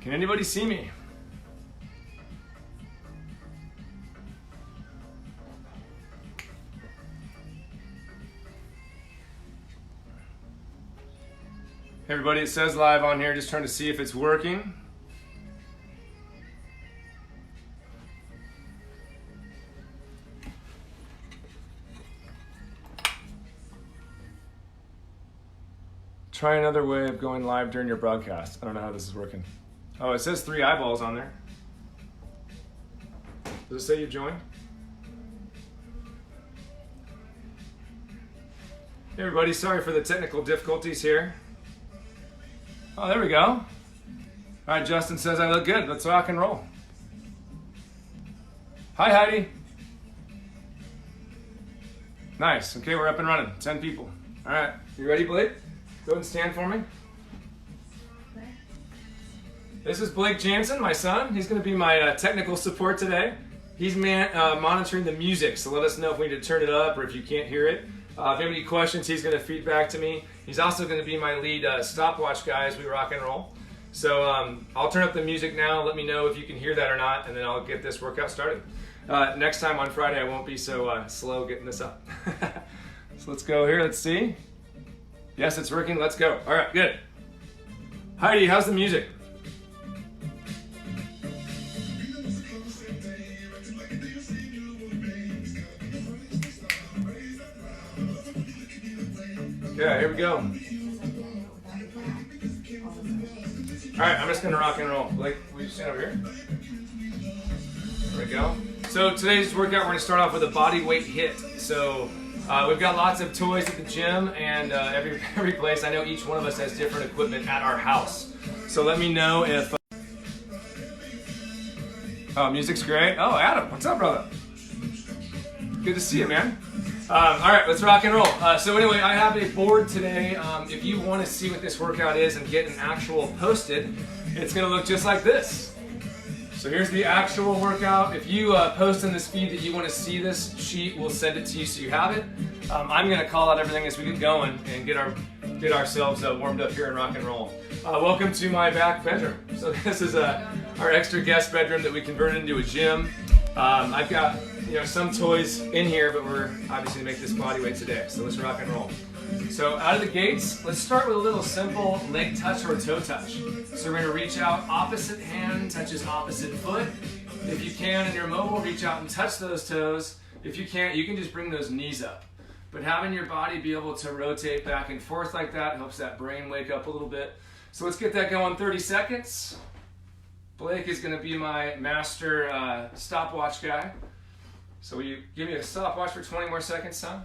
Can anybody see me? Hey everybody, it says live on here, just trying to see if it's working. Try another way of going live during your broadcast. I don't know how this is working. Oh, it says 3 eyeballs on there. Does it say you've joined? Hey everybody, sorry for the technical difficulties here. Oh, there we go. All right, Justin says I look good. Let's rock and roll. Hi, Heidi. Nice. Okay, we're up and running. 10 people. All right, you ready, Blake? Go ahead and stand for me. This is Blake Jansen, my son. He's going to be my technical support today. He's monitoring the music, so let us know if we need to turn it up or if you can't hear it. If you have any questions, he's going to feed back to me. He's also going to be my lead stopwatch guy as we rock and roll. So I'll turn up the music now. Let me know if you can hear that or not, and then I'll get this workout started. Next time on Friday, I won't be so slow getting this up. So let's go here. Let's see. Yes, it's working. Let's go. All right, good. Heidi, how's the music? Okay, here we go. All right, I'm just gonna rock and roll. Blake, will you stand over here? There we go. So today's workout, we're gonna start off with a body weight HIIT. So we've got lots of toys at the gym and every place. I know each one of us has different equipment at our house. So let me know if... Oh, music's great. Oh, Adam, what's up, brother? Good to see you, man. All right, let's rock and roll. So anyway, I have a board today. If you want to see what this workout is and get an actual posted, it's going to look just like this. So here's the actual workout. If you post in this feed that you want to see this sheet, we'll send it to you so you have it. I'm going to call out everything as we get going and get ourselves warmed up here and rock and roll. Welcome to my back bedroom. So this is our extra guest bedroom that we converted into a gym. I've got some toys in here, but we're obviously going to make this body weight today. So let's rock and roll. So out of the gates, let's start with a little simple leg touch or toe touch. So we're going to reach out, opposite hand touches opposite foot. If you can and you're mobile, reach out and touch those toes. If you can't, you can just bring those knees up. But having your body be able to rotate back and forth like that helps that brain wake up a little bit. So let's get that going. 30 seconds. Blake is going to be my master stopwatch guy. So will you give me a stopwatch for 20 more seconds, son?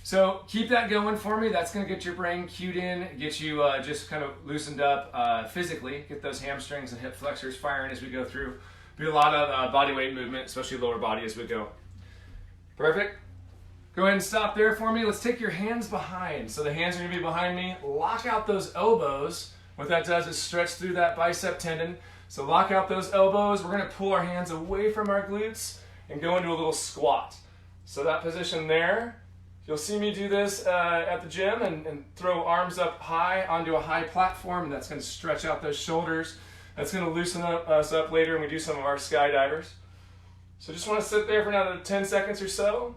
So keep that going for me. That's going to get your brain cued in, get you just kind of loosened up physically, get those hamstrings and hip flexors firing as we go through. Do a lot of body weight movement, especially lower body as we go. Perfect. Go ahead and stop there for me. Let's take your hands behind. So the hands are going to be behind me. Lock out those elbows. What that does is stretch through that bicep tendon. So lock out those elbows. We're going to pull our hands away from our glutes and go into a little squat. So that position there, you'll see me do this at the gym and throw arms up high onto a high platform, and that's going to stretch out those shoulders. That's going to loosen us up later when we do some of our skydivers. So just want to sit there for another 10 seconds or so.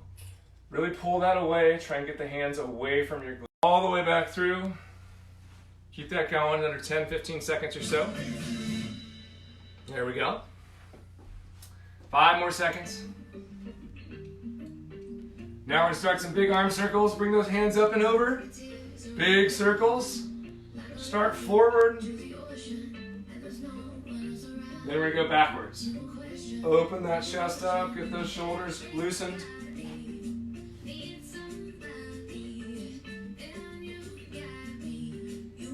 Really pull that away. Try and get the hands away from your glutes. All the way back through. Keep that going, another 10, 15 seconds or so. There we go. 5 more seconds. Now we're going to start some big arm circles. Bring those hands up and over. Big circles. Start forward. Then we're going to go backwards. Open that chest up. Get those shoulders loosened.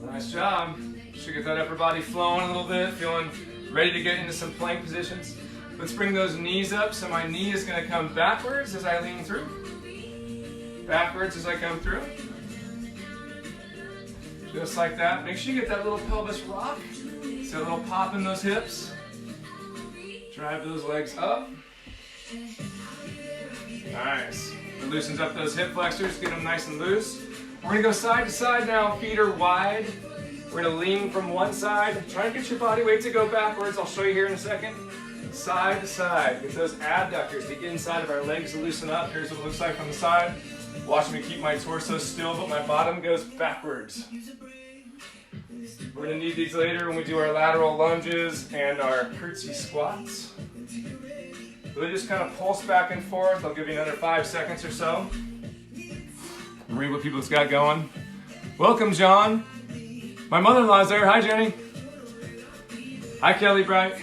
Nice job. Should get that upper body flowing a little bit. Feeling ready to get into some plank positions. Let's bring those knees up. So my knee is going to come backwards as I lean through. Backwards as I come through. Just like that. Make sure you get that little pelvis rock. See a little pop in those hips. Drive those legs up. Nice. It loosens up those hip flexors. Get them nice and loose. We're going to go side to side now. Feet are wide. We're gonna lean from one side. Try and get your body weight to go backwards. I'll show you here in a second. Side to side. Get those abductors, the inside of our legs to loosen up. Here's what it looks like from the side. Watch me keep my torso still, but my bottom goes backwards. We're gonna need these later when we do our lateral lunges and our curtsy squats. Really just kind of pulse back and forth. I'll give you another 5 seconds or so. Read what people's got going. Welcome, John. My mother-in-law's there. Hi, Jenny. Hi, Kelly Bright.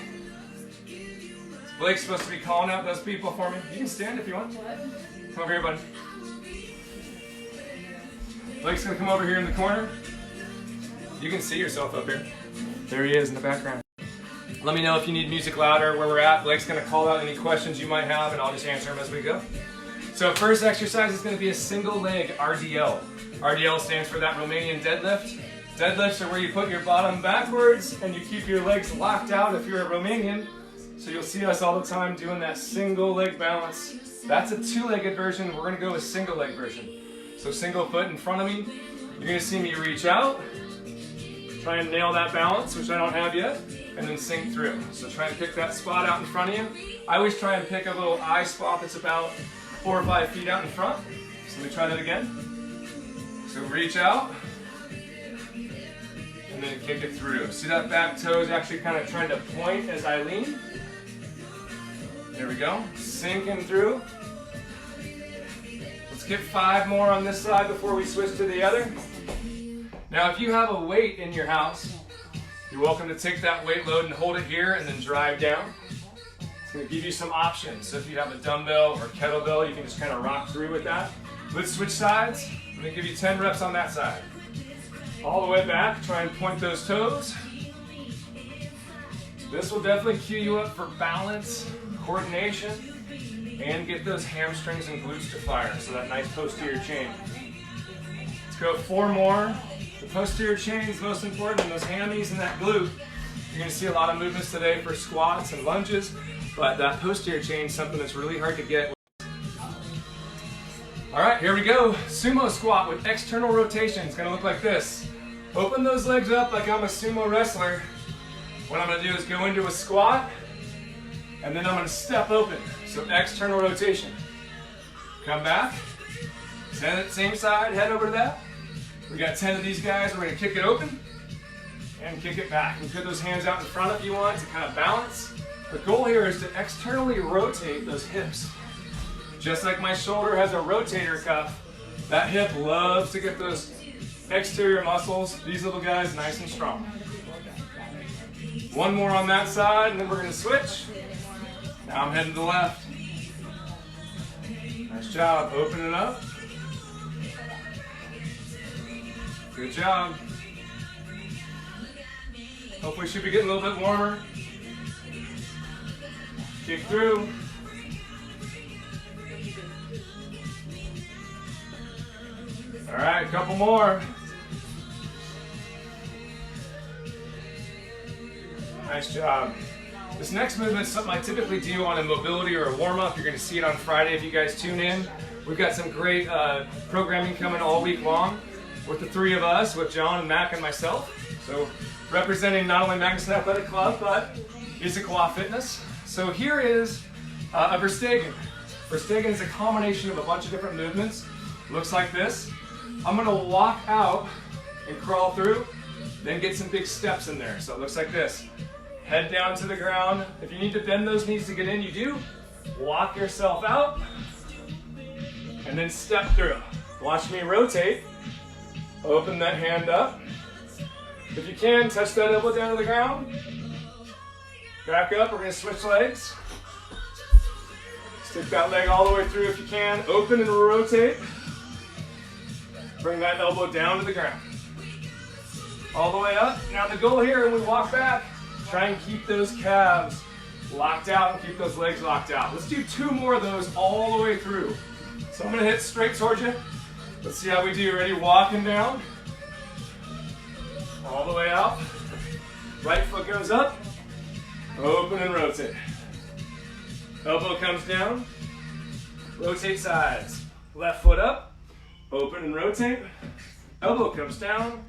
Blake's supposed to be calling out those people for me. You can stand if you want. Come over here, buddy. Blake's gonna come over here in the corner. You can see yourself up here. There he is in the background. Let me know if you need music louder, where we're at. Blake's gonna call out any questions you might have, and I'll just answer them as we go. So first exercise is gonna be a single leg RDL. RDL stands for that Romanian deadlift. Deadlifts are where you put your bottom backwards and you keep your legs locked out if you're a Romanian. So you'll see us all the time doing that single leg balance. That's a two-legged version. We're gonna go with single leg version. So single foot in front of me. You're gonna see me reach out, try and nail that balance, which I don't have yet, and then sink through. So try and pick that spot out in front of you. I always try and pick a little eye spot that's about 4 or 5 feet out in front. So let me try that again. So reach out, and then kick it through. See that back toe is actually kind of trying to point as I lean. There we go. Sinking through. Let's get 5 more on this side before we switch to the other. Now, if you have a weight in your house, you're welcome to take that weight load and hold it here and then drive down. It's going to give you some options. So if you have a dumbbell or kettlebell, you can just kind of rock through with that. Let's switch sides. I'm going to give you 10 reps on that side. All the way back, try and point those toes. This will definitely cue you up for balance, coordination, and get those hamstrings and glutes to fire. So that nice posterior chain. Let's go 4 more. The posterior chain is most important, and those hammies and that glute. You're going to see a lot of movements today for squats and lunges, but that posterior chain is something that's really hard to get. All right, here we go. Sumo squat with external rotation. It's going to look like this. Open those legs up like I'm a sumo wrestler. What I'm going to do is go into a squat, and then I'm going to step open. So external rotation. Come back. Same side, head over to that. We got 10 of these guys. We're going to kick it open and kick it back. You put those hands out in front if you want to kind of balance. The goal here is to externally rotate those hips. Just like my shoulder has a rotator cuff, that hip loves to get those exterior muscles, these little guys, nice and strong. 1 more on that side, and then we're going to switch. Now I'm heading to the left. Nice job. Open it up. Good job. Hopefully should be getting a little bit warmer. Kick through. All right, a couple more. Nice job. This next movement is something I typically do on a mobility or a warm-up. You're going to see it on Friday if you guys tune in. We've got some great programming coming all week long with the 3 of us, with John and Mac and myself. So representing not only Magnuson Athletic Club, but Issaquah Fitness. So here is a Verstegen. Verstegen is a combination of a bunch of different movements. Looks like this. I'm going to walk out and crawl through, then get some big steps in there. So it looks like this. Head down to the ground. If you need to bend those knees to get in, you do. Walk yourself out, and then step through. Watch me rotate. Open that hand up. If you can, touch that elbow down to the ground. Back up, we're going to switch legs. Stick that leg all the way through if you can. Open and rotate. Bring that elbow down to the ground. All the way up. Now the goal here, when we walk back, try and keep those calves locked out and keep those legs locked out. Let's do 2 more of those all the way through. So I'm going to hit straight towards you. Let's see how we do. Ready? Walking down. All the way out. Right foot goes up. Open and rotate. Elbow comes down. Rotate sides. Left foot up. Open and rotate. Elbow comes down.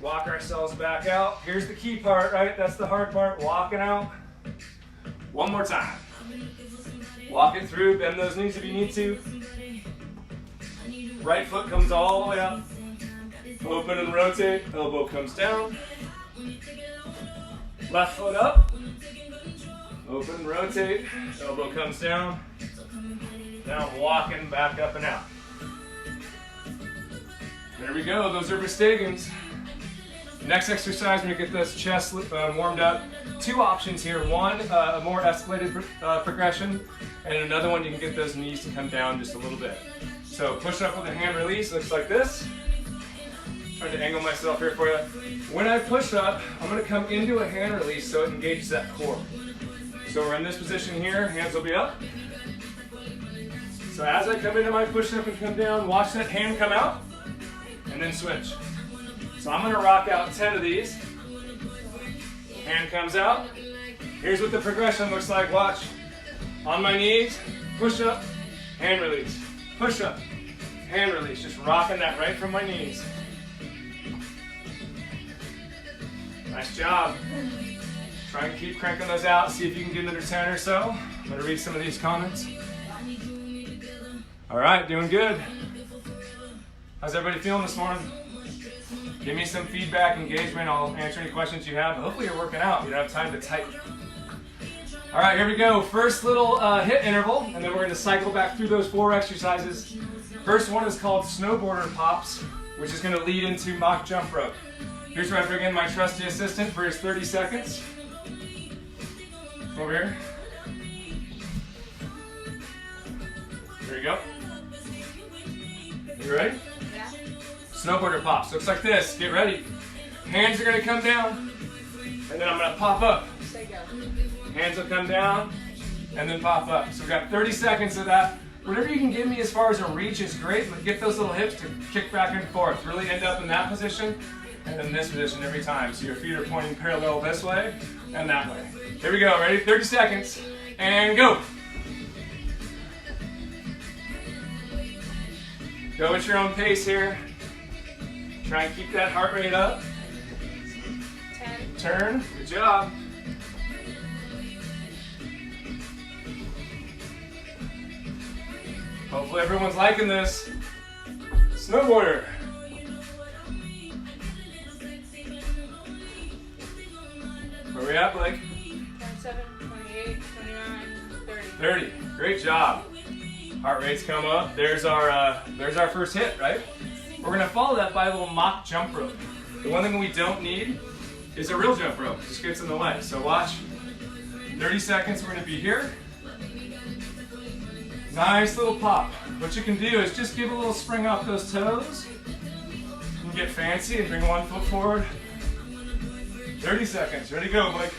Walk ourselves back out. Here's the key part, right? That's the hard part, walking out. One more time. Walk it through, bend those knees if you need to. Right foot comes all the way up. Open and rotate, elbow comes down. Left foot up. Open and rotate, elbow comes down. Now I'm walking back up and out. There we go, those are Verstegen. Next exercise, when you get this chest warmed up, two options here. One, a more escalated progression, and another one, you can get those knees to come down just a little bit. So push up with a hand release, looks like this. Trying to angle myself here for you. When I push up, I'm going to come into a hand release so it engages that core. So we're in this position here, hands will be up. So as I come into my push up and come down, watch that hand come out, and then switch. So I'm going to rock out 10 of these. Hand comes out. Here's what the progression looks like. Watch. On my knees, push up, hand release. Push up, hand release. Just rocking that right from my knees. Nice job. Try and keep cranking those out. See if you can get another 10 or so. I'm going to read some of these comments. All right, doing good. How's everybody feeling this morning? Give me some feedback, engagement. I'll answer any questions you have. But hopefully you're working out. You don't have time to type. All right, here we go. First little HIIT interval, and then we're going to cycle back through those 4 exercises. First one is called snowboarder pops, which is going to lead into mock jump rope. Here's where I bring in my trusty assistant for his 30 seconds. Over here. There you go. You ready? Yeah. Snowboarder pops. Looks like this. Get ready. Hands are going to come down, and then I'm going to pop up. Hands will come down, and then pop up. So we've got 30 seconds of that. Whatever you can give me as far as a reach is great, but get those little hips to kick back and forth. Really end up in that position, and then this position every time. So your feet are pointing parallel this way and that way. Here we go. Ready? 30 seconds, and go. Go at your own pace here. Try and keep that heart rate up. 10. Turn. Good job. Hopefully everyone's liking this. Snowboarder. Where are we at, Blake? 27, 28, 29, 30. 30. Great job. Heart rates come up. There's our first HIIT, right? We're gonna follow that by a little mock jump rope. The one thing we don't need is a real jump rope. It just gets in the way. So watch. 30 seconds. We're gonna be here. Nice little pop. What you can do is just give a little spring off those toes. You can get fancy and bring one foot forward. 30 seconds. Ready to go, Blake.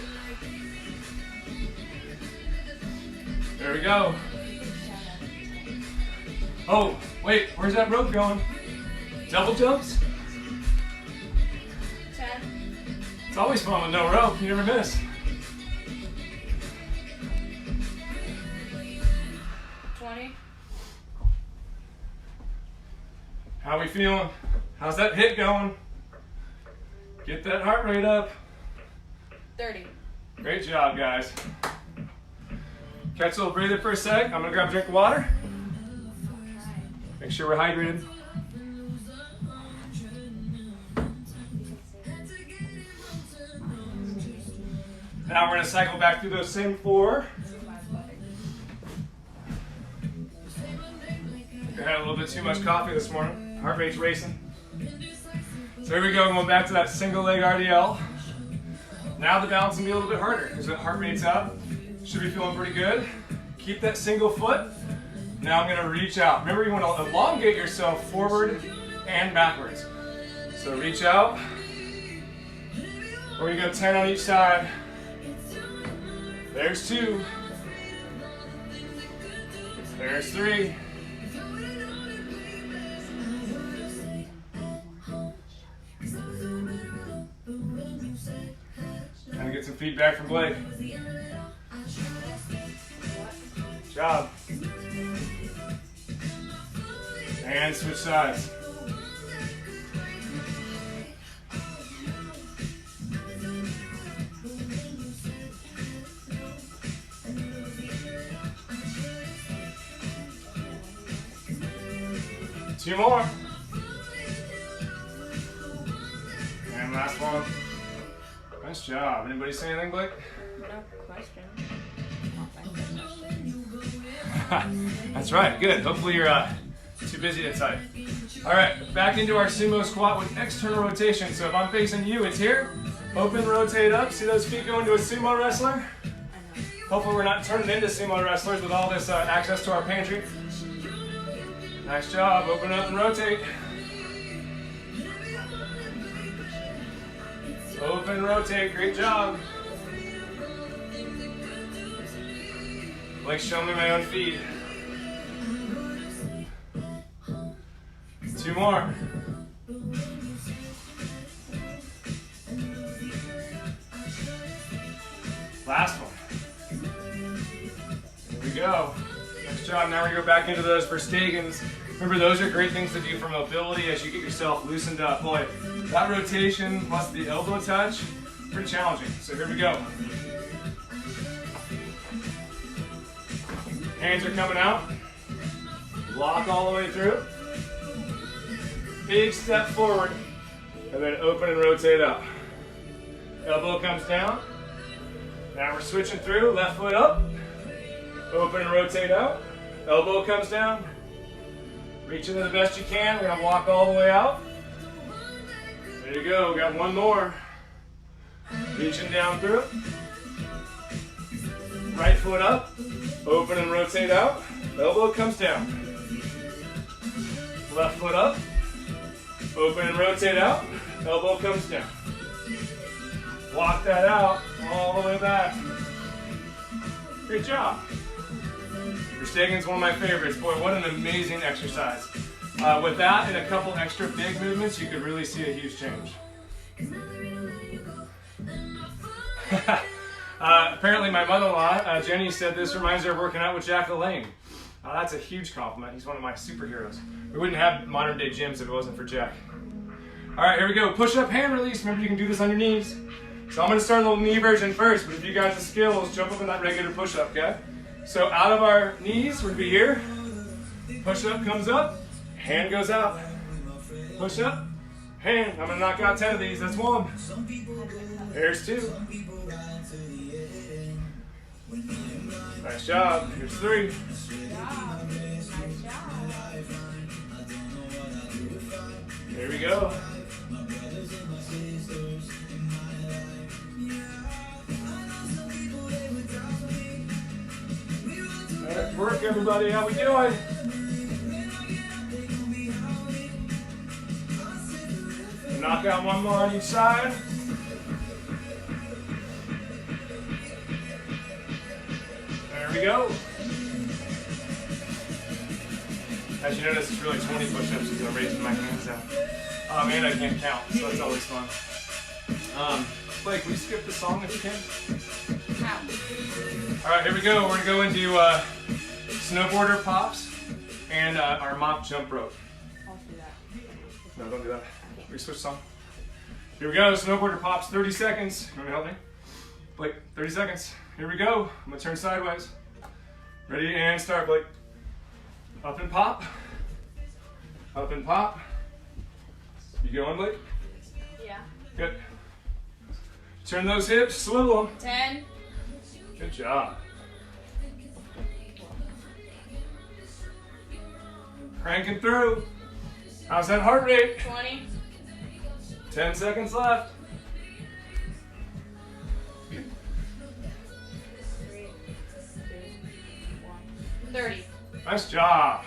There we go. Oh, wait, where's that rope going? Double jumps? 10. It's always fun with no rope. You never miss. 20. How we feeling? How's that HIIT going? Get that heart rate up. 30. Great job, guys. Catch a little breather for a sec. I'm gonna grab a drink of water. Make sure we're hydrated. Now we're gonna cycle back through those same 4. I had a little bit too much coffee this morning. Heart rate's racing. So here we go, going back to that single leg RDL. Now the balance can be a little bit harder because the heart rate's up. Should be feeling pretty good. Keep that single foot. Now I'm gonna reach out. Remember, you wanna elongate yourself forward and backwards. So reach out. We're gonna go 10 on each side. There's 2. There's 3. Trying to get some feedback from Blake. Good job. And switch sides. 2 more. And last one. Nice job. Anybody say anything, Blake? No question. That's right. Good. Hopefully you're too busy to type. All right, back into our sumo squat with external rotation. So if I'm facing you, it's here. Open, rotate up. See those feet go into a sumo wrestler? Hopefully we're not turning into sumo wrestlers with all this access to our pantry. Nice job. Open up and rotate. Open, rotate. Great job. Like show me my own feed. 2 more. Last one. There we go. Nice job. Now we're going to go back into those Verstegen. Remember, those are great things to do for mobility as you get yourself loosened up. Boy, that rotation plus the elbow touch, pretty challenging. So here we go. Hands are coming out. Lock all the way through. Big step forward. And then open and rotate up. Elbow comes down. Now we're switching through. Left foot up. Open and rotate out. Elbow comes down. Reach into the best you can. We're going to walk all the way out. There you go. We got one more. Reaching down through. Right foot up. Open and rotate out. Elbow comes down. Left foot up. Open and rotate out. Elbow comes down. Walk that out all the way back. Great job. Verstegen's one of my favorites. Boy, what an amazing exercise. With that and a couple extra big movements, you could really see a huge change. Apparently my mother-in-law, Jenny, said this reminds her of working out with Jack LaLanne. That's a huge compliment. He's one of my superheroes. We wouldn't have modern day gyms if it wasn't for Jack. All right, here we go. Push-up hand release. Remember, you can do this on your knees. So I'm going to start a little knee version first, but if you guys have skills, jump up in that regular push-up, okay? So out of our knees, we're going to be here. Push-up comes up, hand goes out. Push-up, hand. I'm going to knock out 10 of these. That's 1. There's 2. Nice job. Here's 3. Nice job. There we go. All right, work everybody. How we doing? Knock out one more on each side. There we go. As you notice, it's really 20 push-ups because I'm raising my hands out. And I can't count, so it's always fun. Blake, will you skip the song if you can? How? All right, here we go. We're going to go into snowboarder pops and our mock jump rope. I'll do that. No, don't do that. We switch song. Here we go. Snowboarder pops, 30 seconds. You want to help me? Blake, 30 seconds. Here we go. I'm going to turn sideways. Ready and start, Blake. Up and pop. Up and pop. You going, Blake? Yeah. Good. Turn those hips, swivel them. 10. Good job. Cranking through. How's that heart rate? 20. 10 seconds left. 3, 2, 1. 30. Nice job.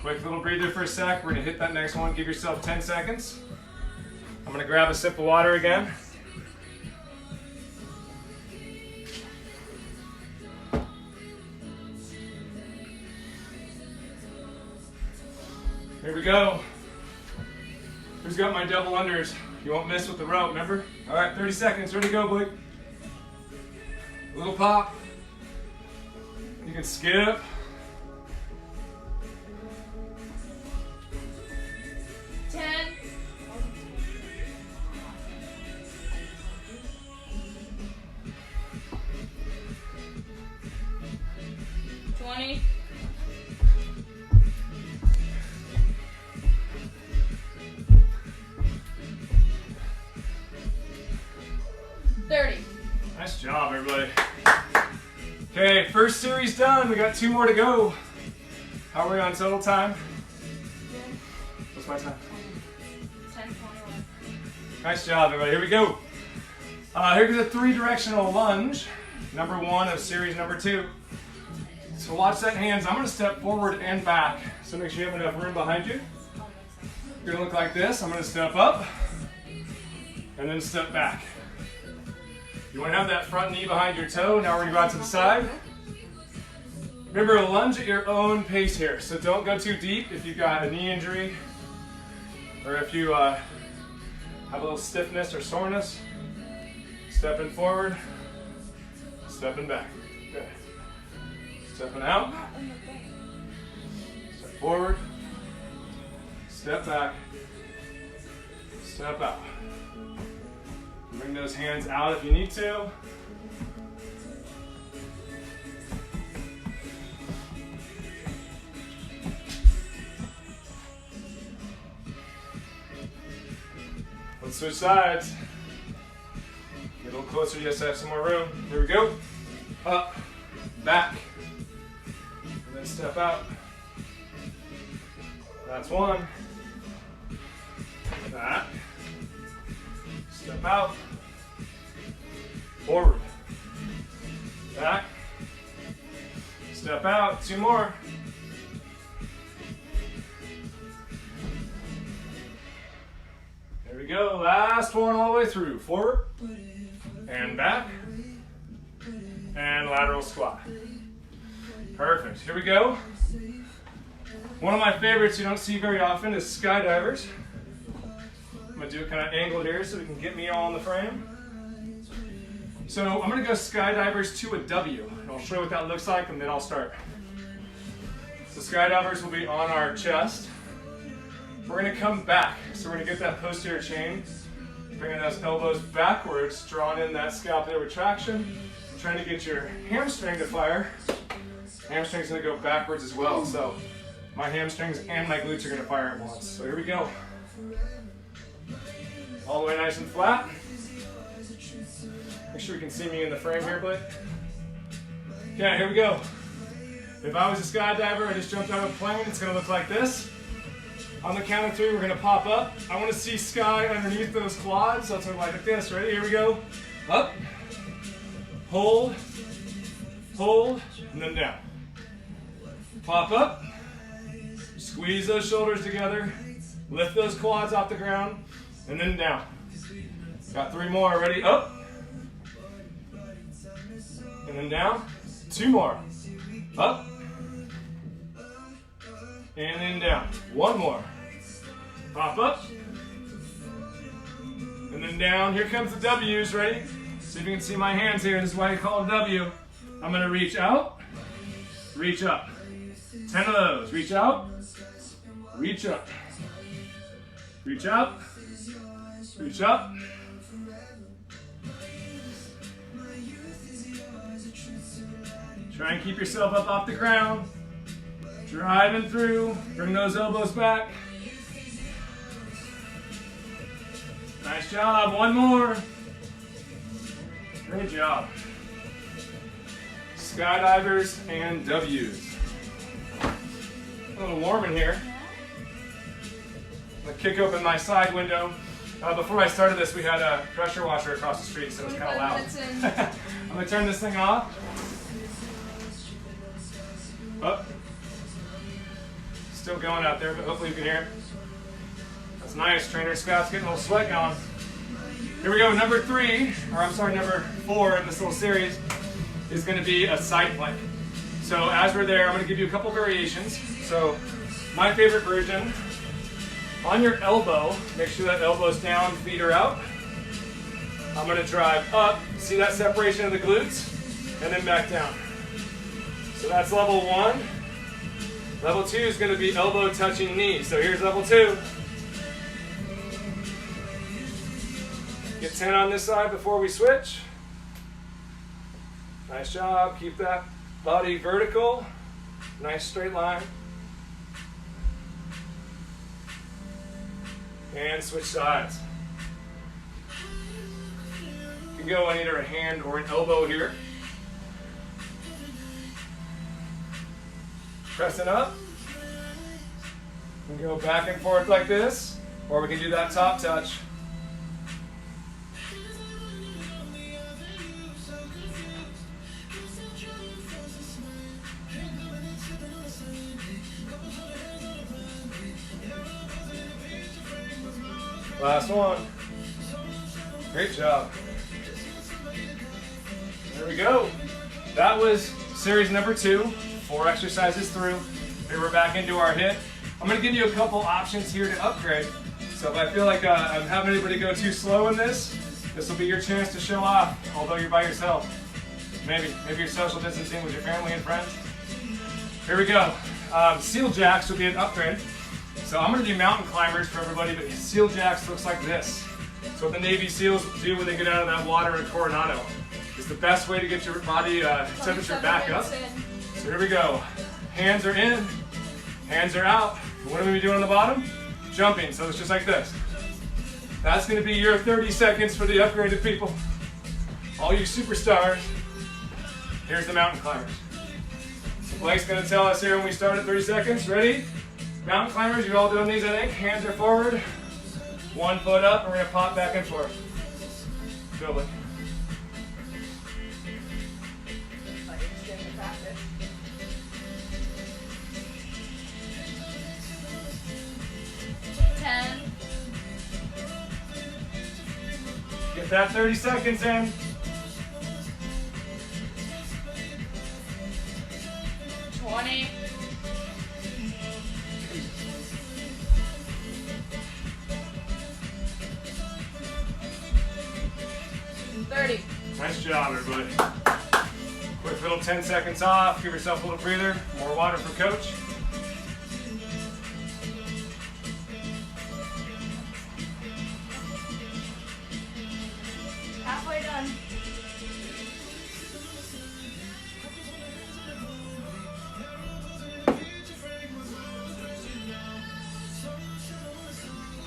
Quick little breather for a sec. We're gonna hit that next one. Give yourself 10 seconds. I'm gonna grab a sip of water again. Here we go. Who's got my double unders? You won't miss with the rope, remember? All right, 30 seconds. Ready to go, Blake. A little pop. You can skip. job, everybody. Okay, first series done. We got 2 more to go. How are we on total time? What's my time? 10:21. Nice job, everybody. Here we go. Here's a 3-directional lunge. Number 1 of series number 2. So watch that hands. I'm going to step forward and back. So make sure you have enough room behind you. You're going to look like this. I'm going to step up and then step back. You want to have that front knee behind your toe. Now we're going to go out to the side. Remember, lunge at your own pace here. So don't go too deep if you've got a knee injury or if you have a little stiffness or soreness. Stepping forward, stepping back. Good. Stepping out, step forward, step back, step out. Bring those hands out if you need to. Let's switch sides. Get a little closer, you just have some more room. Here we go. Up, back, and then step out. That's 1. Back, step out, forward, back, step out. 2 more. There we go. Last one all the way through. Forward and back and lateral squat. Perfect. Here we go. One of my favorites you don't see very often is skydivers. I'm going to do it kind of angled here so we can get me all in the frame. So I'm going to go skydivers to a W. And I'll show you what that looks like and then I'll start. So skydivers will be on our chest. We're going to come back. So we're going to get that posterior chain. Bringing those elbows backwards, drawing in that scapular retraction. Trying to get your hamstring to fire. Hamstring's going to go backwards as well. So my hamstrings and my glutes are going to fire at once. So here we go. All the way nice and flat. Make sure you can see me in the frame here, Blake. Okay, here we go. If I was a skydiver, I just jumped out of a plane, it's going to look like this. On the count of 3, we're going to pop up. I want to see sky underneath those quads, so it's going to look like this. Ready? Here we go. Up. Hold. Hold. And then down. Pop up. Squeeze those shoulders together. Lift those quads off the ground. And then down. Got 3 more. Ready? Up. And then down. 2 more. Up. And then down. 1 more. Pop up. And then down. Here comes the W's. Ready? See if you can see my hands here. This is why you call it W. I'm going to reach out. Reach up. 10 of those. Reach out. Reach up. Reach out. Reach up. Try and keep yourself up off the ground. Driving through. Bring those elbows back. Nice job. 1 more. Great job. Skydivers and W's. A little warm in here. I'm going to kick open my side window. Before I started this, we had a pressure washer across the street, so it's kind of loud. I'm going to turn this thing off. Up. Still going out there, but hopefully you can hear it. That's nice. Trainer Scott's getting a little sweat going. Here we go. Number 4 in this little series is going to be a side plank. So as we're there, I'm going to give you a couple variations. So my favorite version, on your elbow, make sure that elbow's down, feet are out. I'm going to drive up. See that separation of the glutes? And then back down. So that's level 1. Level 2 is going to be elbow touching knee. So here's level 2. Get 10 on this side before we switch. Nice job. Keep that body vertical. Nice straight line. And switch sides. can go on either a hand or an elbow here. Pressing up. We can go back and forth like this, or we can do that top touch. Last one. Great job. There we go. That was series number 2. 4 exercises through. Here we're back into our HIIT. I'm going to give you a couple options here to upgrade. So if I feel like I'm having anybody go too slow in this will be your chance to show off, although you're by yourself. Maybe you're social distancing with your family and friends. Here we go. Seal jacks will be an upgrade. So I'm going to do mountain climbers for everybody, but seal jacks looks like this. So what the Navy SEALs do when they get out of that water in Coronado. It's the best way to get your body temperature back up. So here we go. Hands are in, hands are out. What are we doing on the bottom? Jumping, so it's just like this. That's going to be your 30 seconds for the upgraded people. All you superstars. Here's the mountain climbers. So Blake's going to tell us here when we start at 30 seconds. Ready? Mountain climbers, you're all doing these, I think. Hands are forward. 1 foot up, and we're going to pop back and forth. Go, Blake. Get that 30 seconds in. $20. 30. Nice job, everybody. Quick little 10 seconds off. Give yourself a little breather. More water for Coach. Halfway done.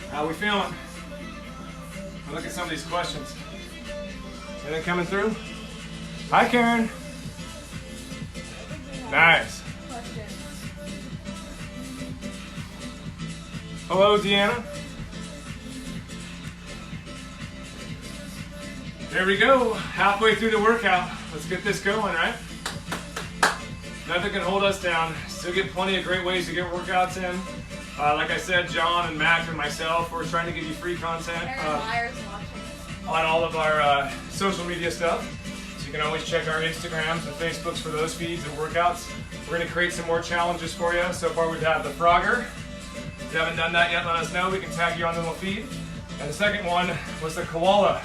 How we feeling? Look at some of these questions. Anything coming through? Hi, Karen. Nice. Hello, Deanna. There we go. Halfway through the workout. Let's get this going, right? Nothing can hold us down. Still get plenty of great ways to get workouts in. Like I said, John and Mac and myself, we're trying to give you free content on all of our social media stuff. So you can always check our Instagrams and Facebooks for those feeds and workouts. We're going to create some more challenges for you. So far we've had the Frogger. If you haven't done that yet, let us know. We can tag you on the little feed. And the second one was the koala,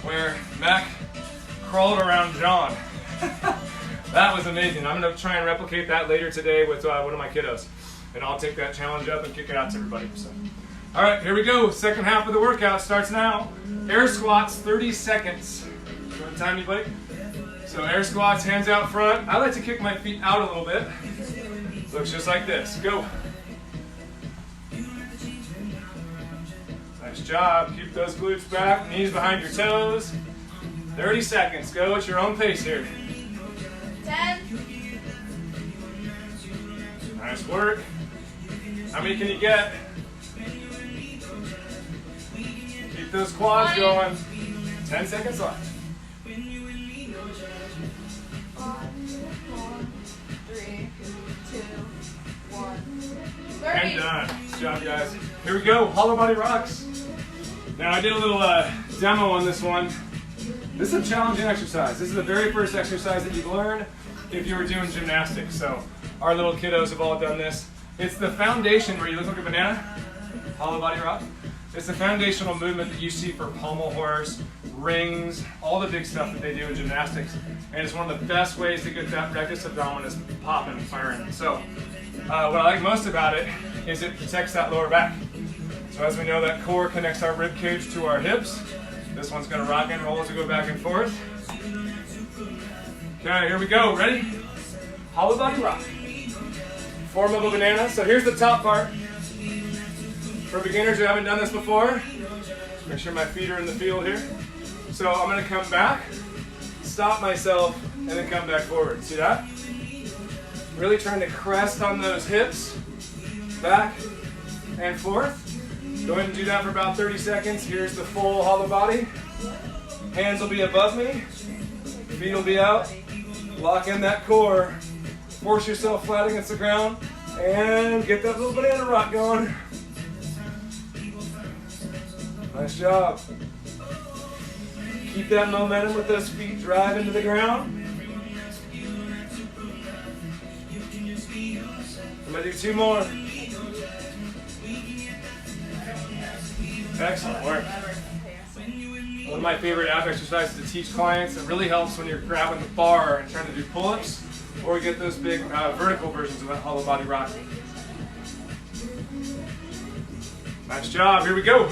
where Mac crawled around John. That was amazing. I'm going to try and replicate that later today with one of my kiddos. And I'll take that challenge up and kick it out to everybody. So. All right, here we go. Second half of the workout starts now. Air squats, 30 seconds. You want to time me, Blake? So air squats, hands out front. I like to kick my feet out a little bit. Looks just like this. Go. Nice job. Keep those glutes back, knees behind your toes. 30 seconds. Go at your own pace here. 10. Nice work. How many can you get? Keep those quads going. 10 seconds left. 1, 3, 2, 1. 30. And done. Good job, guys. Here we go. Hollow body rocks. Now I did a little demo on this one. This is a challenging exercise. This is the very first exercise that you've learned if you were doing gymnastics. So our little kiddos have all done this. It's the foundation where you look like a banana, hollow body rock. It's the foundational movement that you see for pommel horse, rings, all the big stuff that they do in gymnastics. And it's one of the best ways to get that rectus abdominis popping and firing. So what I like most about it is it protects that lower back. So as we know, that core connects our rib cage to our hips. This one's gonna rock and roll as we go back and forth. Okay, here we go. Ready? Hollow body rock. Form of a banana. So here's the top part. For beginners who haven't done this before, make sure my feet are in the field here. So I'm going to come back, stop myself, and then come back forward. See that? Really trying to crest on those hips, back and forth. Go ahead and do that for about 30 seconds. Here's the full hollow body. Hands will be above me, feet will be out. Lock in that core. Force yourself flat against the ground and get that little banana rock going. Nice job. Keep that momentum with those feet, drive into the ground. I'm going to do 2 more. Excellent work. One of my favorite ab exercises to teach clients. It really helps when you're grabbing the bar and trying to do pull-ups, or get those big vertical versions of that hollow body rock. Nice job. Here we go.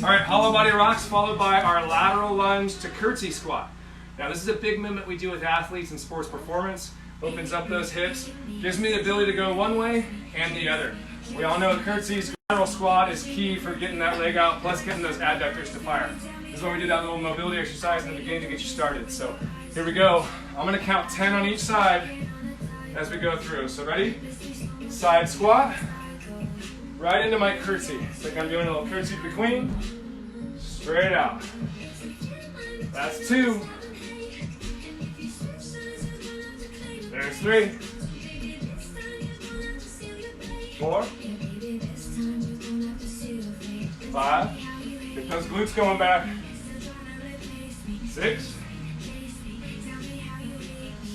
All right, hollow body rocks followed by our lateral lunge to curtsy squat. Now this is a big movement we do with athletes in sports performance. Opens up those hips, gives me the ability to go one way and the other. We all know curtsies, lateral squat is key for getting that leg out, plus getting those adductors to fire. This is why we did that little mobility exercise in the beginning to get you started. So here we go. I'm going to count 10 on each side as we go through. So ready? Side squat. Right into my curtsy. It's like I'm doing a little curtsy to the queen. Straight out. That's 2. There's 3. 4. 5. Get those glutes going back. 6.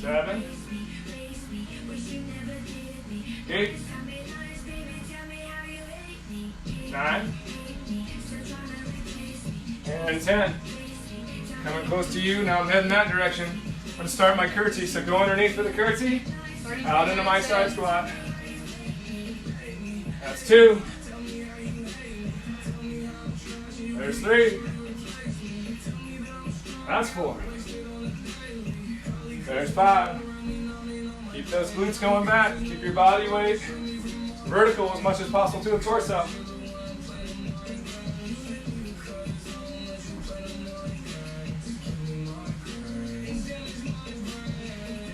7. 8. 9. And 10. Coming close to you. Now I'm heading that direction. I'm going to start my curtsy. So go underneath for the curtsy. Out into my side squat. That's 2. There's 3. That's 4. There's 5. Keep those glutes going back. Keep your body weight vertical as much as possible to the torso.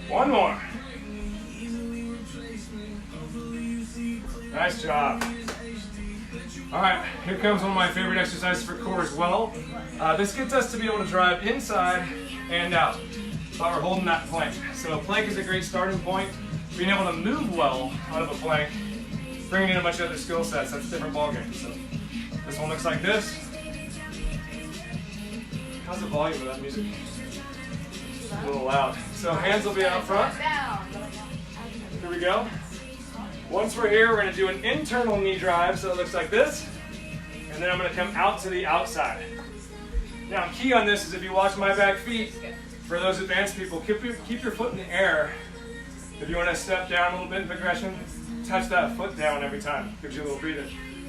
One more. Nice job. All right, here comes one of my favorite exercises for core as well. This gets us to be able to drive inside and out while we're holding that plank. So a plank is a great starting point. Being able to move well out of a plank, bringing in a bunch of other skill sets, that's a different ballgame. So this one looks like this. How's the volume of that music? A little loud. So hands will be out front. Here we go. Once we're here, we're going to do an internal knee drive, so it looks like this. And then I'm going to come out to the outside. Now, key on this is if you watch my back feet, for those advanced people, keep your foot in the air. If you want to step down a little bit in progression, touch that foot down every time. Gives you a little breather.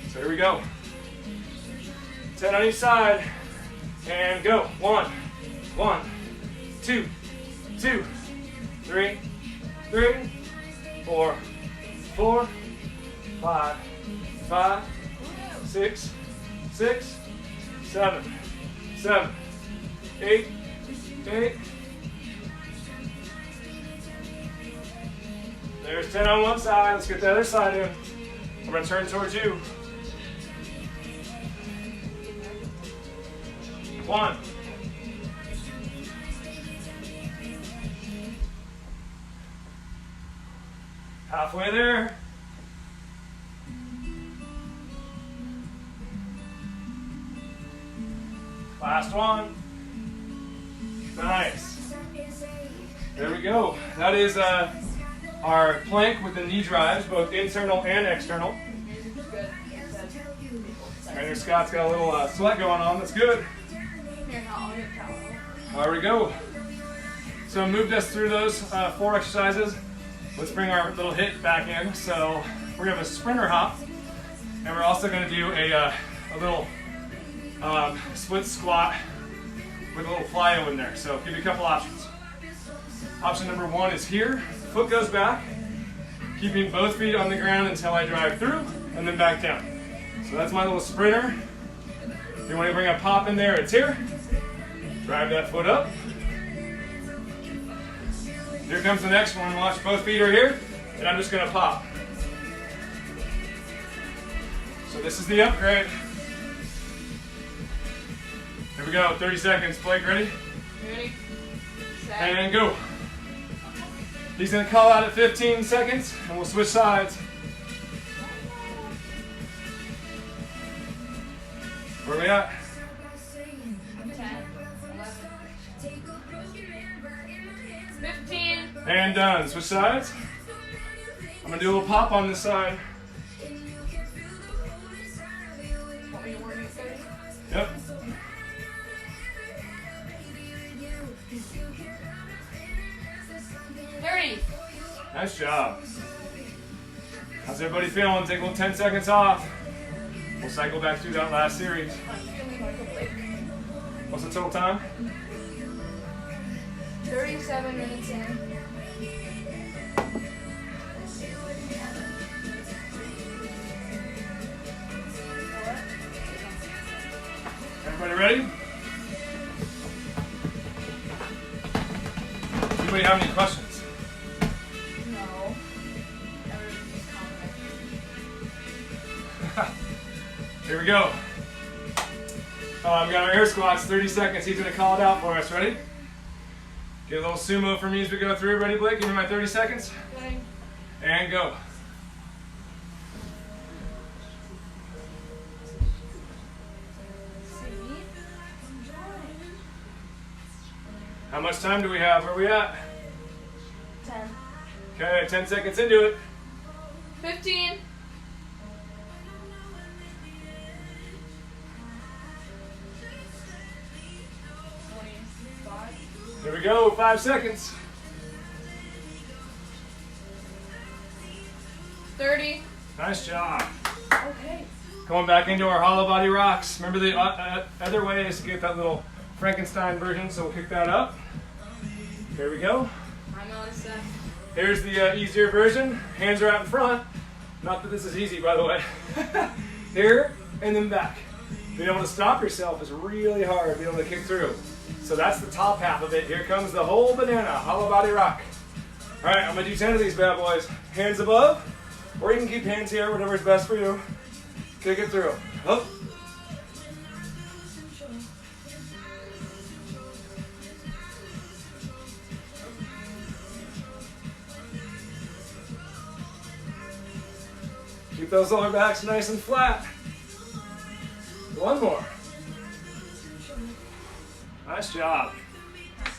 So here we go. 10 on each side. And go. 1, 1, 2, 2, 3, 3, 4, 4, 5, 5, 6, 6, 7, 7, 8, 8. There's 10 on one side. Let's get the other side in. I'm going to turn towards you. 1. Halfway there. Last one. Nice. There we go. That is our plank with the knee drives, both internal and external. Trainer Scott's got a little sweat going on. That's good. There we go. So moved us through those 4 exercises. Let's bring our little HIIT back in. So we're gonna have a sprinter hop, and we're also gonna do a little split squat with a little plyo in there. So give you a couple options. Option number 1 is here. Foot goes back, keeping both feet on the ground until I drive through, and then back down. So that's my little sprinter. If you want to bring a pop in there, it's here. Drive that foot up. Here comes the next one. Watch, both feet are here, and I'm just going to pop. So this is the upgrade. Here we go, 30 seconds. Blake, ready? Ready? Set. And go. He's going to call out at 15 seconds, and we'll switch sides. Where are we at? 10, 11, 15. And done. Switch sides. I'm going to do a little pop on this side. Want me to warn you 30? Yep. Nice job. How's everybody feeling? Take a little 10 seconds off. We'll cycle back through that last series. I'm feeling like a Blake. What's the total time? 37 minutes in. Everybody ready? Anybody have any questions? No. Everybody's just confident. Here we go. We got our air squats, 30 seconds. He's going to call it out for us. Ready? Get a little sumo for me as we go through. Ready, Blake? Give me my 30 seconds. Okay. And go. How much time do we have? Where are we at? 10. Okay, 10 seconds into it. 15. 25. Here we go, 5 seconds. 30. Nice job. Okay. Going back into our hollow body rocks. Remember the other way is to get that little Frankenstein version, so we'll kick that up. Here we go. I'm on a set. Here's the easier version. Hands are out in front. Not that this is easy, by the way. Here and then back. Being able to stop yourself is really hard, being able to kick through. So that's the top half of it. Here comes the whole banana, hollow body rock. All right, I'm gonna do 10 of these bad boys. Hands above, or you can keep hands here, whatever's best for you. Kick it through. Up. Keep those lower backs nice and flat. One more. Nice job.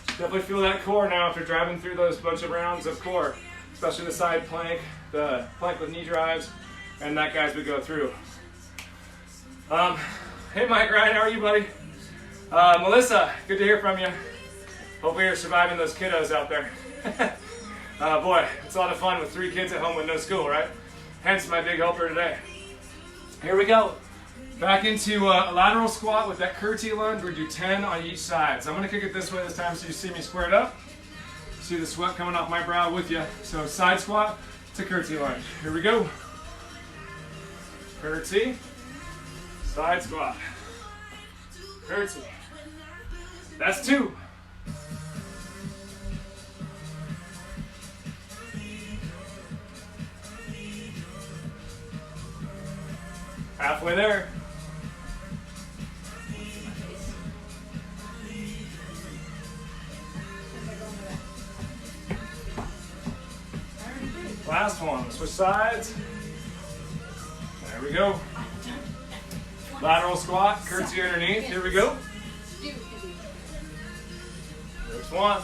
Definitely feel that core now after driving through those bunch of rounds of core, especially the side plank, the plank with knee drives, and that guys we go through. Hey Mike Ryan, how are you, buddy? Melissa, good to hear from you. Hopefully you're surviving those kiddos out there. Boy, it's a lot of fun with 3 kids at home with no school, right? Hence my big helper today. Here we go. Back into a lateral squat with that curtsy lunge. We do 10 on each side. So I'm going to kick it this way this time so you see me squared up. See the sweat coming off my brow with you. So side squat to curtsy lunge. Here we go. Curtsy. Side squat. Curtsy. That's 2. Halfway there. Last one. Switch sides. There we go. Lateral squat, curtsy underneath. Here we go. There's one.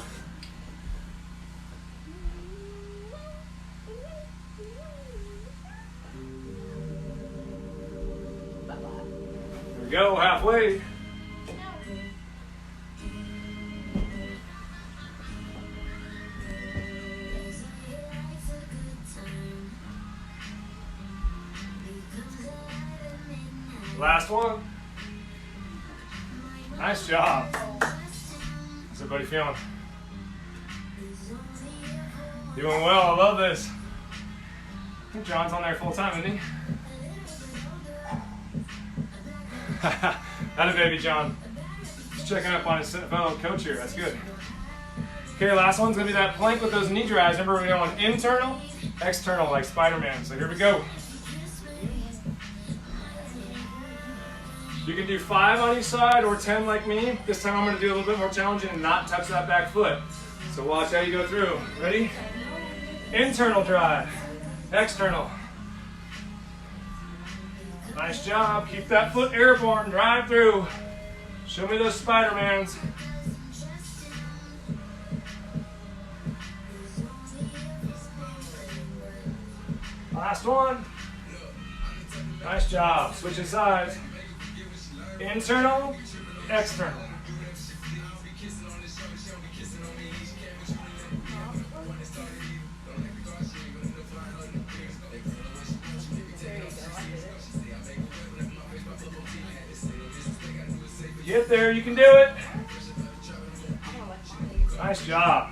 Here we go, halfway. Last one. Nice job. How's everybody feeling? Doing well, I love this. I think John's on there full time, isn't he? That a baby, John. Just checking up on his fellow coach here. That's good. Okay, last one's gonna be that plank with those knee drives. Remember, we're going internal, external, like Spider-Man. So here we go. You can do 5 on each side or 10 like me. This time I'm gonna do a little bit more challenging and not touch that back foot. So watch how you go through. Ready? Internal drive, external. Nice job. Keep that foot airborne. Drive through. Show me those Spider-Mans. Last one. Nice job. Switching sides. Internal, external. Get there, you can do it. Nice job.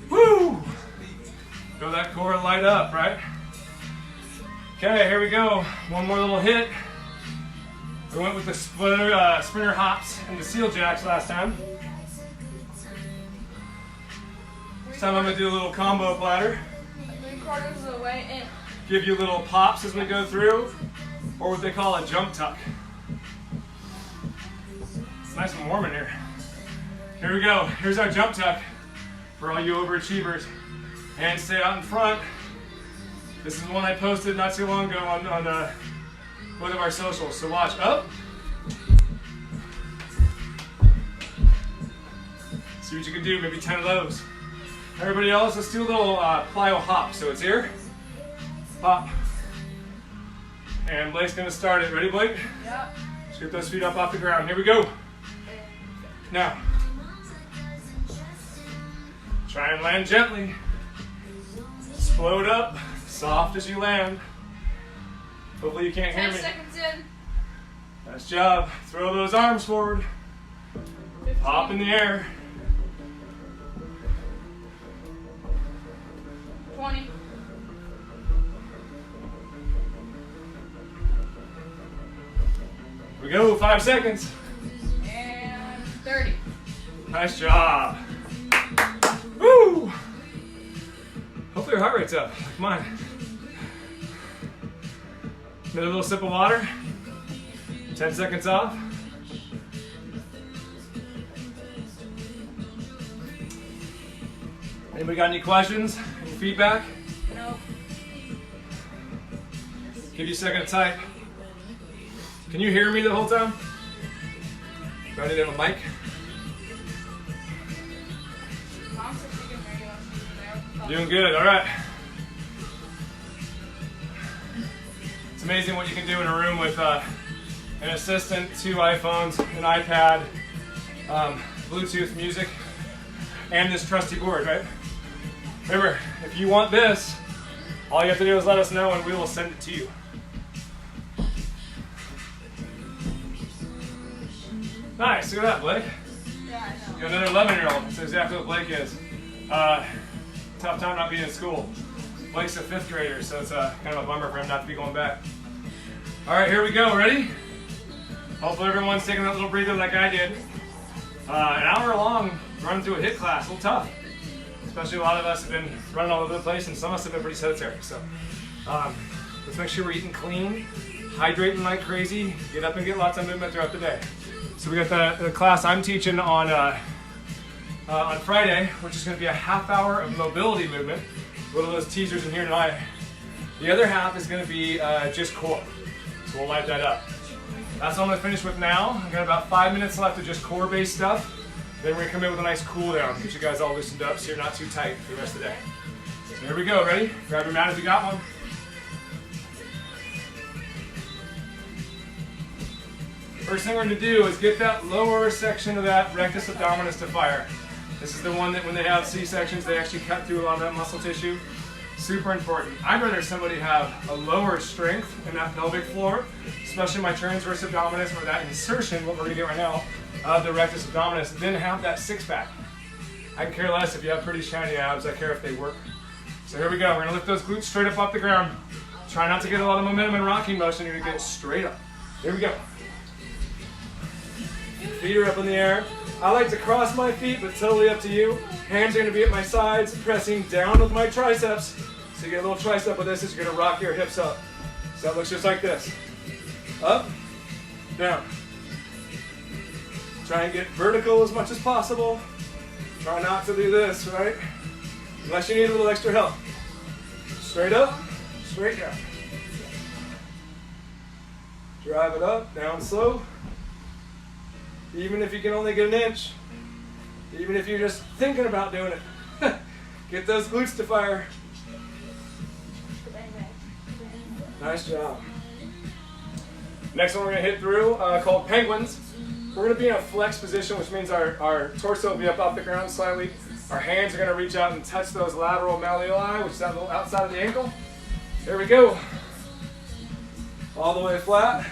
Woo! Feel that core light up, right? Okay, here we go. One more little hit. We went with the sprinter hops and the seal jacks last time. This time I'm gonna do a little combo platter. 3/4 of the way in. Give you little pops as we go through, or what they call a jump tuck. It's nice and warm in here. Here we go. Here's our jump tuck for all you overachievers. Hands stay out in front. This is one I posted not too long ago on one of our socials. So watch up. See what you can do. Maybe 10 of those. Everybody else, let's do a little plyo hop. So it's here, hop, and Blake's gonna start it. Ready, Blake? Yep. Scoop those feet up off the ground. Here we go. Now, try and land gently. Explode up, soft as you land. Hopefully you can't hear 10 me. seconds in. Nice job. Throw those arms forward. 15. Hop in the air. 20. Here we go, 5 seconds. And 30. Nice job. Woo! Hopefully your heart rate's up, like mine. Another little sip of water. 10 seconds off. Anybody got any questions? Any feedback? Nope. Give you a second to type. Can you hear me the whole time? Do I need a mic? Mom said she can hear you when she's there. Doing good, all right. It's amazing what you can do in a room with an assistant, 2 iPhones, an iPad, Bluetooth music, and this trusty board, right? Remember, if you want this, all you have to do is let us know and we will send it to you. Nice, look at that, Blake. Yeah, I know. You got another 11-year-old. That's exactly what Blake is. Tough time not being in school. Blake's a 5th grader, so it's kind of a bummer for him not to be going back. All right, here we go. Ready? Hopefully everyone's taking that little breather like I did. An hour long running through a HIIT class, a little tough. Especially a lot of us have been running all over the place, and some of us have been pretty sedentary. So let's make sure we're eating clean, hydrating like crazy, get up and get lots of movement throughout the day. So we got the class I'm teaching on Friday, which is going to be a half hour of mobility movement. One of those teasers in here tonight. The other half is going to be just core. So we'll light that up. That's what I'm going to finish with now. I've got about 5 minutes left of just core-based stuff. Then we're going to come in with a nice cool down, get you guys all loosened up so you're not too tight for the rest of the day. So here we go. Ready? Grab your mat if you got one. First thing we're going to do is get that lower section of that rectus abdominis to fire. This is the one that when they have C-sections, they actually cut through a lot of that muscle tissue. Super important. I'd rather somebody have a lower strength in that pelvic floor, especially my transverse abdominis or that insertion, what we're going to get right now, of the rectus abdominis, than have that 6-pack. I can care less if you have pretty shiny abs. I care if they work. So here we go. We're going to lift those glutes straight up off the ground. Try not to get a lot of momentum and rocking motion. You're going to get straight up. Here we go. Feet are up in the air. I like to cross my feet, but totally up to you. Hands are gonna be at my sides, pressing down with my triceps. So you get a little tricep with this as you're gonna rock your hips up. So that looks just like this. Up, down. Try and get vertical as much as possible. Try not to do this, right? Unless you need a little extra help. Straight up, straight down. Drive it up, down slow. Even if you can only get an inch. Even if you're just thinking about doing it. Get those glutes to fire. Nice job. Next one we're going to hit through, called penguins. We're going to be in a flex position, which means our torso will be up off the ground slightly. Our hands are going to reach out and touch those lateral malleoli, which is that little outside of the ankle. Here we go. All the way flat.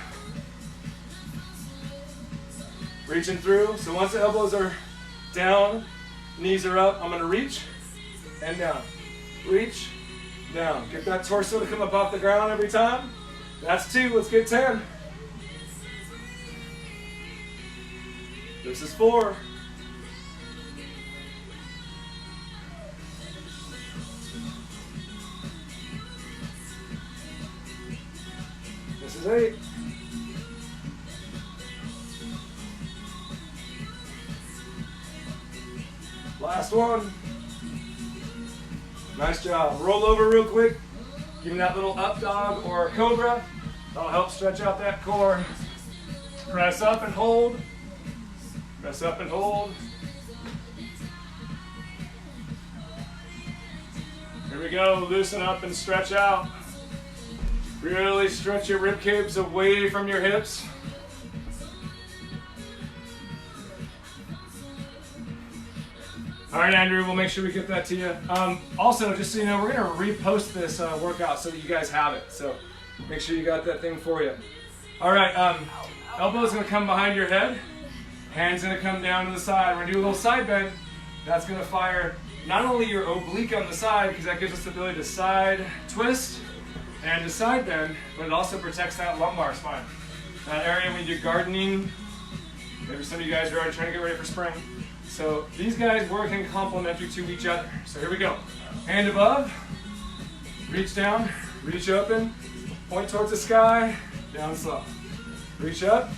Reaching through. So once the elbows are down, knees are up, I'm going to reach and down. Reach, down. Get that torso to come up off the ground every time. That's 2. Let's get 10. This is 4. This is 8. Last one. Nice job. Roll over real quick. Give me that little up dog or cobra. That'll help stretch out that core. Press up and hold. Press up and hold. Here we go. Loosen up and stretch out. Really stretch your rib cage away from your hips. All right, Andrew, we'll make sure we get that to you. Also, just so you know, we're going to repost this workout so that you guys have it. So make sure you got that thing for you. All right, elbow's going to come behind your head. Hands going to come down to the side. We're going to do a little side bend. That's going to fire not only your oblique on the side, because that gives us the ability to side twist and to side bend, but it also protects that lumbar spine. That area when you're gardening, maybe some of you guys are already trying to get ready for spring. So these guys work in complementary to each other. So here we go. Hand above, reach down, reach open, point towards the sky, down slow. Reach up,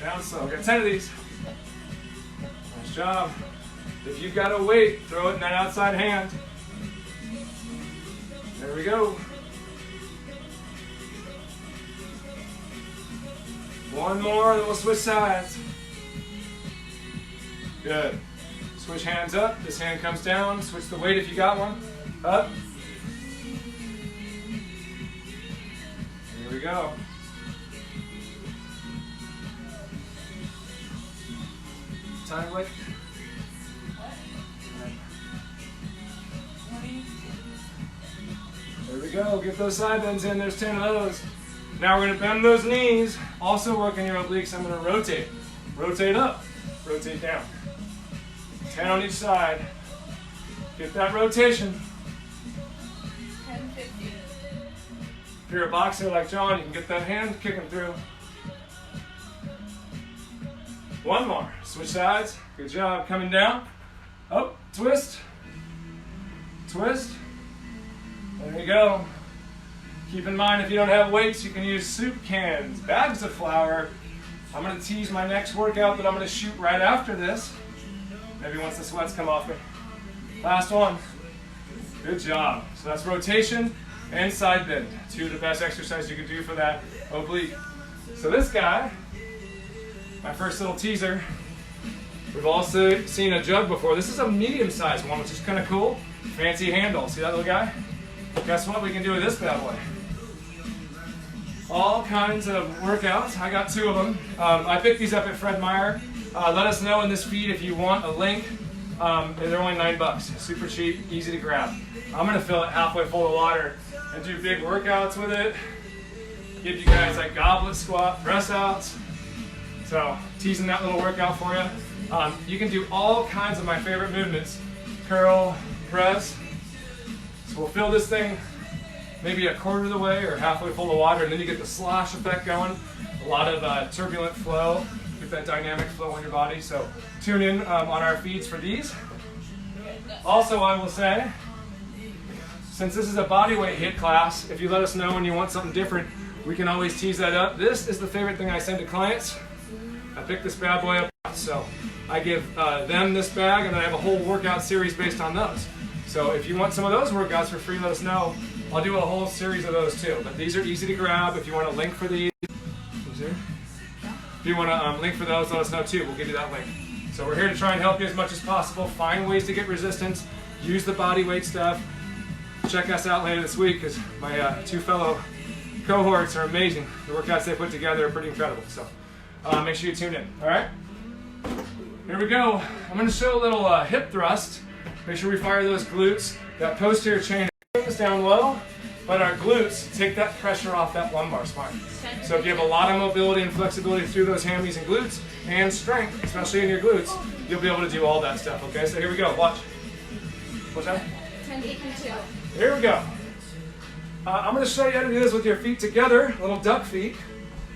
down slow. Got 10 of these. Nice job. If you've got a weight, throw it in that outside hand. There we go. One more, then we'll switch sides. Good. Switch hands up. This hand comes down. Switch the weight if you got one. Up. Here we go. Time weight. There we go. Get those side bends in. There's 10 of those. Now we're going to bend those knees. Also working your obliques. I'm going to rotate. Rotate up. Rotate down. 10 on each side. Get that rotation. 10-50. If you're a boxer like John, you can get that hand kicking through. One more. Switch sides. Good job. Coming down. Up. Twist. Twist. There you go. Keep in mind, if you don't have weights, you can use soup cans, bags of flour. I'm going to tease my next workout that I'm going to shoot right after this. Maybe once the sweats come off me. Last one. Good job. So that's rotation and side bend. 2 of the best exercises you can do for that oblique. So this guy, my first little teaser, we've also seen a jug before. This is a medium-sized one, which is kind of cool. Fancy handle. See that little guy? Guess what we can do with this bad boy? All kinds of workouts. I got 2 of them. I picked these up at Fred Meyer. Let us know in this feed if you want a link. They're only $9. Super cheap, easy to grab. I'm gonna fill it halfway full of water and do big workouts with it. Give you guys like goblet squat, press outs. So teasing that little workout for you. You can do all kinds of my favorite movements. Curl, press. So we'll fill this thing maybe a quarter of the way or halfway full of water, and then you get the slosh effect going. a lot of turbulent flow, get that dynamic flow on your body. So tune in on our feeds for these. Also, I will say, since this is a bodyweight HIIT class, if you let us know when you want something different, we can always tease that up. This is the favorite thing I send to clients. I picked this bad boy up, so I give them this bag, and then I have a whole workout series based on those. So if you want some of those workouts for free, let us know. I'll do a whole series of those too. But these are easy to grab. If you want a link for these, if you want to link for those, let us know too. We'll give you that link. So we're here to try and help you as much as possible. Find ways to get resistance. Use the body weight stuff. Check us out later this week because my 2 fellow cohorts are amazing. The workouts they put together are pretty incredible. So make sure you tune in. All right. Here we go. I'm going to show a little hip thrust. Make sure we fire those glutes. That posterior chain is down low, but our glutes take that pressure off that lumbar spine. So if you have a lot of mobility and flexibility through those hammies and glutes, and strength, especially in your glutes, you'll be able to do all that stuff, okay? So here we go, watch. What's that? 10, 8, and 2. Here we go. I'm gonna show you how to do this with your feet together, little duck feet.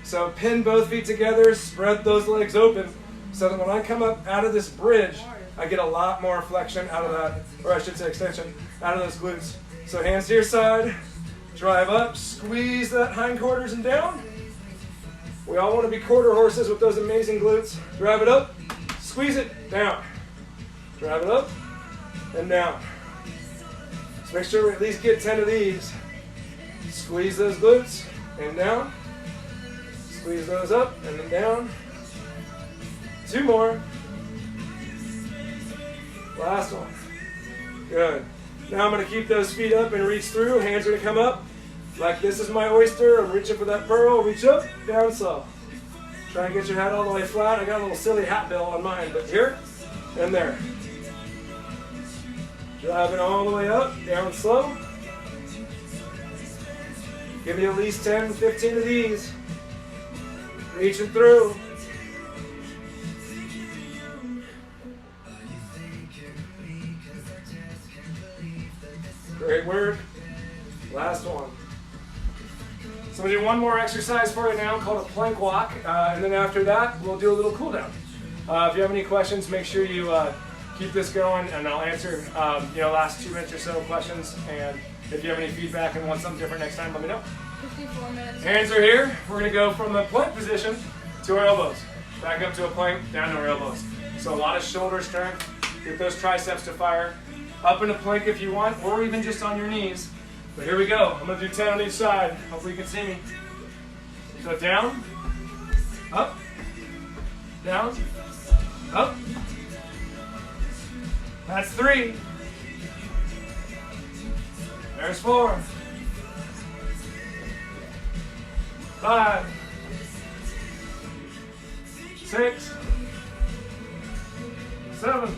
So pin both feet together, spread those legs open, so that when I come up out of this bridge, I get a lot more flexion out of that, or I should say extension, out of those glutes. So hands to your side, drive up, squeeze that hindquarters and down. We all want to be quarter horses with those amazing glutes. Drive it up, squeeze it, down. Drive it up, and down. So make sure we at least get 10 of these. Squeeze those glutes, and down. Squeeze those up, and then down. 2 more. Last one. Good. Now I'm going to keep those feet up and reach through. Hands are going to come up. Like this is my oyster. I'm reaching for that pearl. Reach up, down slow. Try and get your head all the way flat. I got a little silly hat bill on mine, but here and there. Driving all the way up, down slow. Give me at least 10, 15 of these. Reaching through. Great work. Last one. So we'll do one more exercise for you now called a plank walk, and then after that we'll do a little cool down. If you have any questions, make sure you keep this going, and I'll answer last 2 minutes or so questions. And if you have any feedback and want something different next time, let me know. 54 minutes. Hands are here. We're going to go from the plank position to our elbows. Back up to a plank, down to our elbows. So a lot of shoulder strength. Get those triceps to fire. Up in a plank if you want, or even just on your knees. But here we go. I'm going to do 10 on each side. Hopefully you can see me. So down, up, down, up. That's 3. There's 4. 5. 6. 7.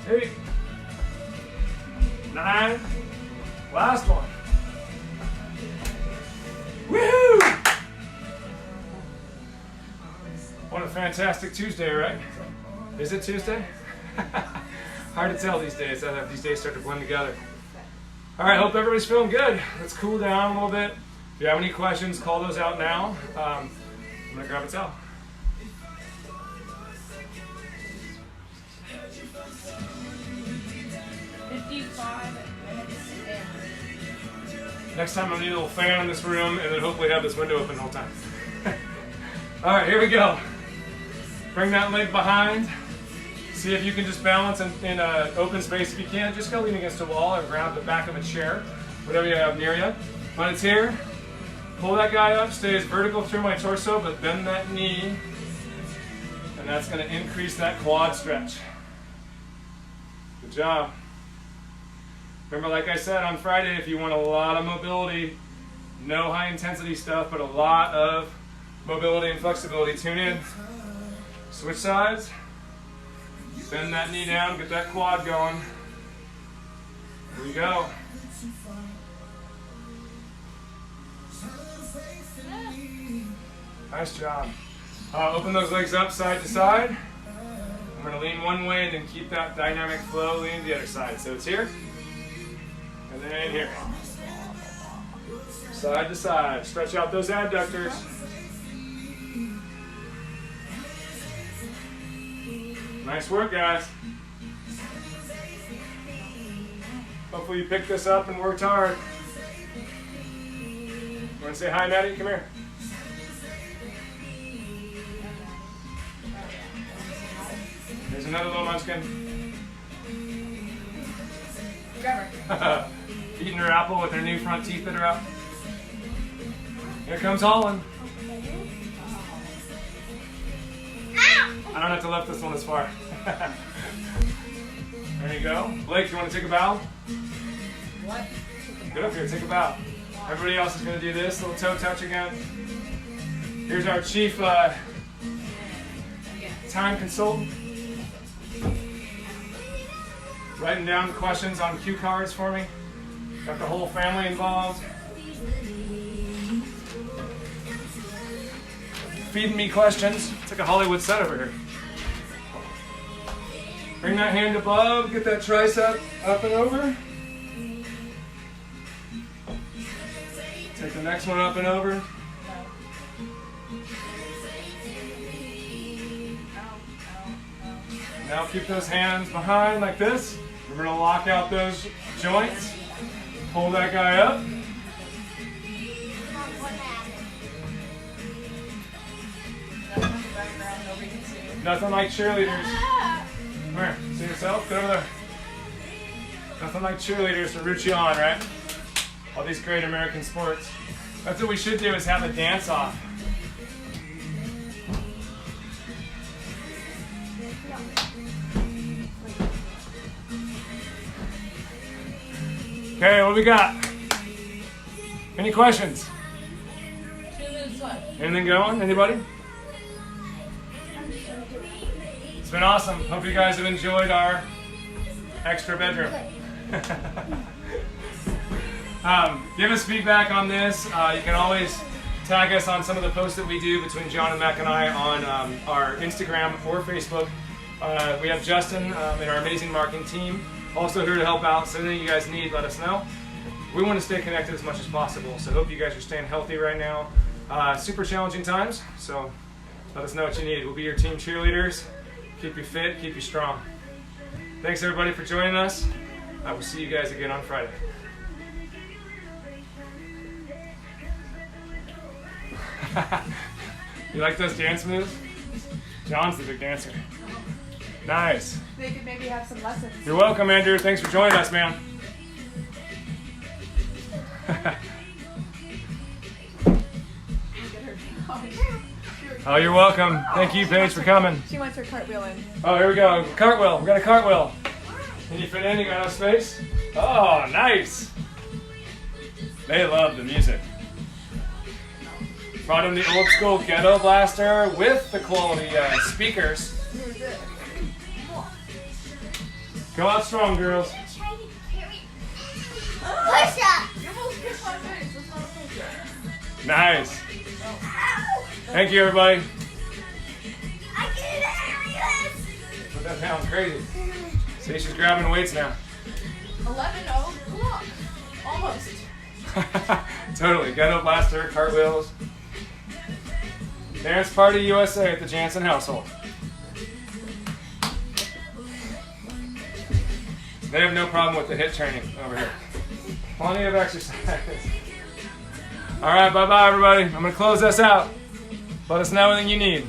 8. 9. Last one. Woohoo! What a fantastic Tuesday, right? Is it Tuesday? Hard to tell these days. These days start to blend together. All right, hope everybody's feeling good. Let's cool down a little bit. If you have any questions, call those out now. I'm gonna grab a towel. Next time I'll need a little fan in this room, and then hopefully have this window open the whole time. All right, here we go. Bring that leg behind. See if you can just balance in an open space. If you can't, just go lean against a wall or grab the back of a chair, whatever you have near you. When it's here, pull that guy up, stay as vertical through my torso, but bend that knee, and that's going to increase that quad stretch. Good job. Remember, like I said on Friday, if you want a lot of mobility, no high intensity stuff, but a lot of mobility and flexibility, tune in. Switch sides. Bend that knee down, get that quad going. Here we go. Nice job. Open those legs up side to side. I'm going to lean one way and then keep that dynamic flow, lean to the other side. So it's here. And then here. Side to side. Stretch out those adductors. Nice work, guys. Hopefully you picked this up and worked hard. Want to say hi, Maddie? Come here. There's another little munchkin. Grab her. Eating her apple with her new front teeth that are out. Here comes Holland. I don't have to lift this one as far. There you go. Blake, you want to take a bow? What? Get up here, take a bow. Everybody else is going to do this. Little toe touch again. Here's our chief time consultant. Writing down questions on cue cards for me. Got the whole family involved. Feeding me questions. It's like a Hollywood set over here. Bring that hand above, get that tricep up and over. Take the next one up and over. Now keep those hands behind like this. We're going to lock out those joints. Pull that guy up. Nothing like cheerleaders. Come here, see yourself? Get over there. Nothing like cheerleaders to root you on, right? All these great American sports. That's what we should do, is have a dance-off. Okay, what do we got? Any questions? 2 minutes left. Anything going? Anybody? It's been awesome. Hope you guys have enjoyed our extra bedroom. Give us feedback on this. You can always tag us on some of the posts that we do between John and Mac and I on our Instagram or Facebook. We have Justin and our amazing marketing team also here to help out. So anything you guys need, let us know. We want to stay connected as much as possible. So hope you guys are staying healthy right now. Super challenging times. So let us know what you need. We'll be your team cheerleaders. Keep you fit, keep you strong. Thanks everybody for joining us. I will see you guys again on Friday. You like those dance moves? John's the big dancer. Nice. They could maybe have some lessons. You're welcome, Andrew. Thanks for joining us, man. Oh, you're welcome. Thank you, Paige, for coming. She wants her cartwheel in. Oh, here we go. Cartwheel. We got a cartwheel. Can you fit in? You got enough space? Oh, nice. They love the music. Brought in the old school ghetto blaster with the quality speakers. Go out strong, girls. Push up. You're supposed to kiss my face. That's not a push-up. Nice. Thank you, everybody. I get it. Put that down. Crazy. See, she's grabbing weights now. 11:00. Almost. Totally. Ghetto blaster, cartwheels. Dance Party USA at the Jansen household. They have no problem with the HIIT training over here. Plenty of exercise. All right, bye-bye, everybody. I'm going to close this out. Let us know anything you need.